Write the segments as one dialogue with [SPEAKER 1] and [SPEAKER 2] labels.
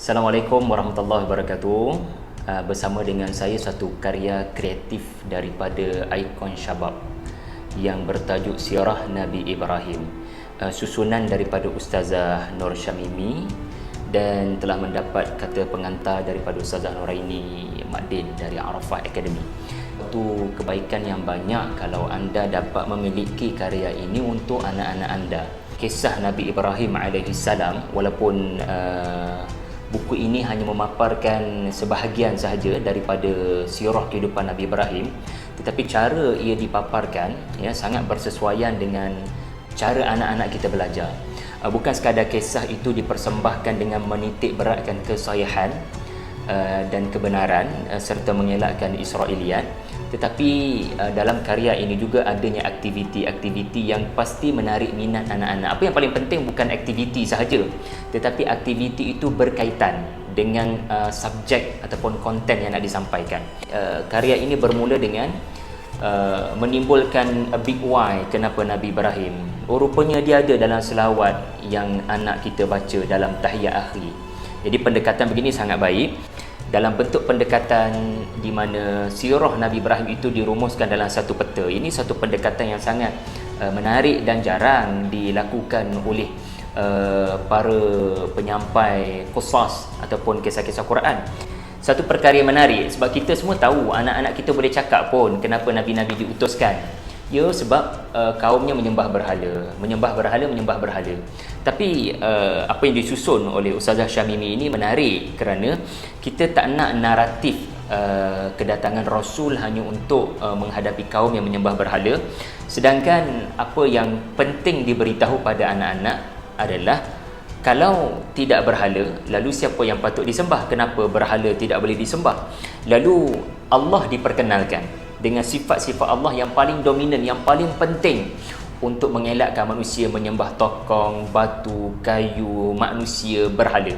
[SPEAKER 1] Assalamualaikum warahmatullahi wabarakatuh. Bersama dengan saya satu karya kreatif daripada ikon Syabab yang bertajuk Sirah Nabi Ibrahim, susunan daripada Ustazah Nur Syamimi, dan telah mendapat kata pengantar daripada Ustazah Nuraini Makdin dari Arafah Academy. Itu kebaikan yang banyak kalau anda dapat memiliki karya ini untuk anak-anak anda. Kisah Nabi Ibrahim alaihissalam, walaupun buku ini hanya memaparkan sebahagian sahaja daripada sirah kehidupan Nabi Ibrahim, tetapi cara ia dipaparkan sangat bersesuaian dengan cara anak-anak kita belajar. Bukan sekadar kisah itu dipersembahkan dengan menitik beratkan kesahihan dan kebenaran serta mengelakkan Israiliyat, tetapi dalam karya ini juga adanya aktiviti-aktiviti yang pasti menarik minat anak-anak. Apa yang paling penting bukan aktiviti sahaja, tetapi aktiviti itu berkaitan dengan subjek ataupun konten yang nak disampaikan. Karya ini bermula dengan menimbulkan a big why kenapa Nabi Ibrahim. Rupanya dia ada dalam selawat yang anak kita baca dalam tahiyat akhir. Jadi pendekatan begini sangat baik, dalam bentuk pendekatan di mana sirah Nabi Ibrahim itu dirumuskan dalam satu peta. Ini satu pendekatan yang sangat menarik dan jarang dilakukan oleh para penyampai qisas ataupun kisah-kisah Quran. Satu perkara yang menarik, sebab kita semua tahu anak-anak kita boleh cakap pun kenapa Nabi-Nabi diutuskan. Ya, sebab kaumnya menyembah berhala. Tapi apa yang disusun oleh Ustazah Syamimi ini menarik kerana kita tak nak naratif kedatangan Rasul hanya untuk menghadapi kaum yang menyembah berhala, sedangkan apa yang penting diberitahu pada anak-anak adalah kalau tidak berhala, lalu siapa yang patut disembah? Kenapa berhala tidak boleh disembah? Lalu Allah diperkenalkan dengan sifat-sifat Allah yang paling dominan, yang paling penting untuk mengelakkan manusia menyembah tokong, batu, kayu, manusia, berhala.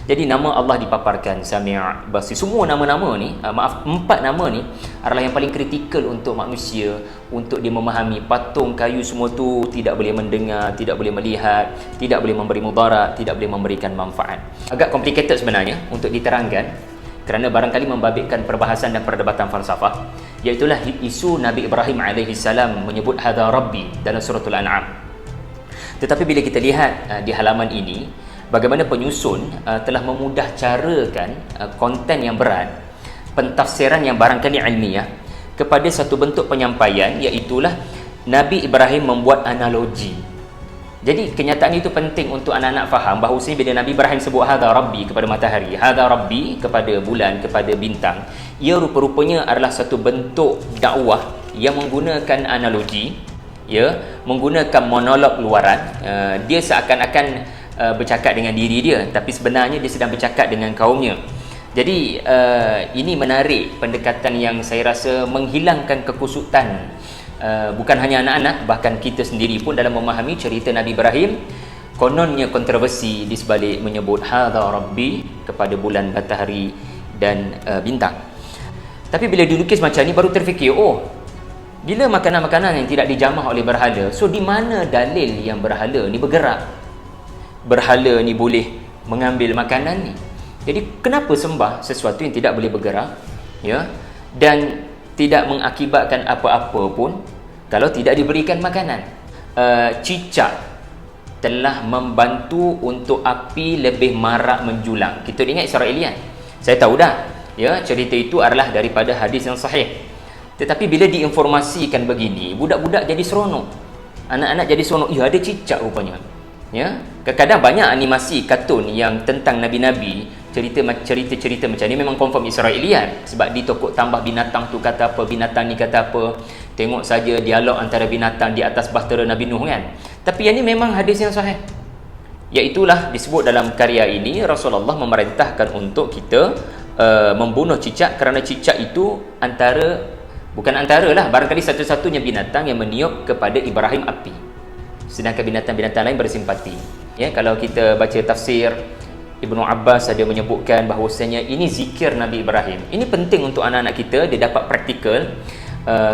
[SPEAKER 1] Jadi nama Allah dipaparkan, Sami', Basir. Semua nama-nama ni, empat nama ni adalah yang paling kritikal untuk manusia, untuk dia memahami. Patung, kayu, semua tu tidak boleh mendengar, tidak boleh melihat, tidak boleh memberi mudarat, tidak boleh memberikan manfaat. Agak complicated sebenarnya untuk diterangkan, kerana barangkali membabitkan perbahasan dan perdebatan falsafah, iaitulah isu Nabi Ibrahim alaihissalam menyebut hadza rabbi dalam suratul An'am. Tetapi bila kita lihat di halaman ini, bagaimana penyusun telah memudah carakan konten yang berat, pentafsiran yang barangkali ilmiah kepada satu bentuk penyampaian, iaitulah Nabi Ibrahim membuat analogi. Jadi kenyataan itu penting untuk anak-anak faham bahawasanya bila Nabi Ibrahim sebut hadza rabbi kepada matahari, hadza rabbi kepada bulan, kepada bintang, ia rupa-rupanya adalah satu bentuk dakwah yang menggunakan analogi, menggunakan monolog luaran. Dia seakan-akan bercakap dengan diri dia, tapi sebenarnya dia sedang bercakap dengan kaumnya. Jadi ini menarik pendekatan yang saya rasa menghilangkan kekusutan bukan hanya anak-anak, bahkan kita sendiri pun dalam memahami cerita Nabi Ibrahim. Kononnya kontroversi di sebalik menyebut hadza rabbi kepada bulan, matahari dan bintang. Tapi bila dilukis macam ni baru terfikir, bila makanan-makanan yang tidak dijamah oleh berhala, so di mana dalil yang berhala ni bergerak? Berhala ni boleh mengambil makanan ni. Jadi kenapa sembah sesuatu yang tidak boleh bergerak, dan tidak mengakibatkan apa-apa pun kalau tidak diberikan makanan? Cicak telah membantu untuk api lebih marak menjulang. Kita ingat Israiliyat, saya tahu dah, cerita itu adalah daripada hadis yang sahih. Tetapi bila diinformasikan begini, budak-budak jadi seronok, anak-anak jadi seronok. Ada cicak rupanya. Kadang-kadang banyak animasi kartun yang tentang nabi-nabi, cerita-cerita macam ni memang confirm Israiliyat, sebab di tokok tambah binatang tu kata apa, binatang ni kata apa. Tengok saja dialog antara binatang di atas bahtera Nabi Nuh kan. Tapi yang ni memang hadis yang sahih. Iaitulah disebut dalam karya ini Rasulullah memerintahkan untuk kita membunuh cicak, kerana cicak itu barangkali satu-satunya binatang yang meniup kepada Ibrahim api, sedangkan binatang-binatang lain bersimpati. Kalau kita baca tafsir Ibnu Abbas ada menyebutkan bahawasanya ini zikir Nabi Ibrahim. Ini penting untuk anak-anak kita, dia dapat praktikal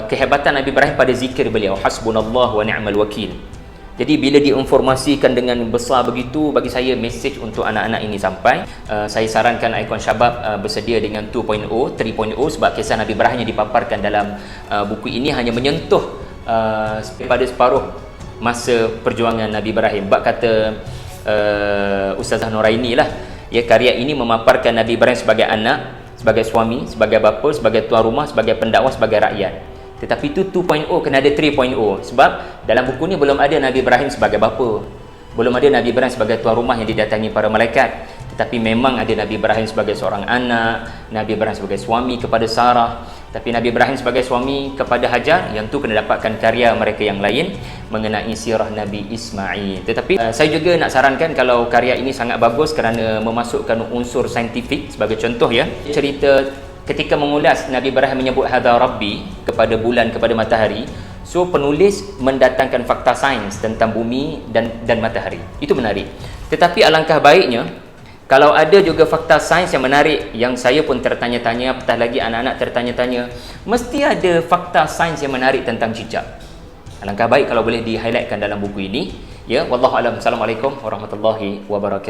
[SPEAKER 1] kehebatan Nabi Ibrahim pada zikir beliau, hasbunallah wa ni'mal wakil. Jadi bila diinformasikan dengan besar begitu, bagi saya mesej untuk anak-anak ini sampai. Saya sarankan Ikon Syabab bersedia dengan 2.0, 3.0 sebab kisah Nabi Ibrahim yang dipaparkan dalam buku ini hanya menyentuh pada separuh masa perjuangan Nabi Ibrahim. Bak kata Ustazah Nuraini lah, ya, karya ini memaparkan Nabi Ibrahim sebagai anak, sebagai suami, sebagai bapa, sebagai tuan rumah, sebagai pendakwah, sebagai rakyat. Tetapi itu 2.0, kena ada 3.0 sebab dalam buku ni belum ada Nabi Ibrahim sebagai bapa, belum ada Nabi Ibrahim sebagai tuan rumah yang didatangi para malaikat. Tetapi memang ada Nabi Ibrahim sebagai seorang anak, Nabi Ibrahim sebagai suami kepada Sarah, tapi Nabi Ibrahim sebagai suami kepada Hajar, yang tu kena dapatkan karya mereka yang lain mengenai sirah Nabi Ismail. Tetapi saya juga nak sarankan kalau karya ini sangat bagus kerana memasukkan unsur saintifik. Sebagai contoh, ya, cerita ketika mengulas Nabi Ibrahim menyebut hadza rabbi kepada bulan, kepada matahari. So penulis mendatangkan fakta sains tentang bumi dan matahari. Itu menarik. Tetapi alangkah baiknya kalau ada juga fakta sains yang menarik, yang saya pun tertanya-tanya, apatah lagi anak-anak tertanya-tanya, mesti ada fakta sains yang menarik tentang cicak. Alangkah baik kalau boleh di-highlightkan dalam buku ini. Ya, wallahu alam. Assalamualaikum warahmatullahi wabarakatuh.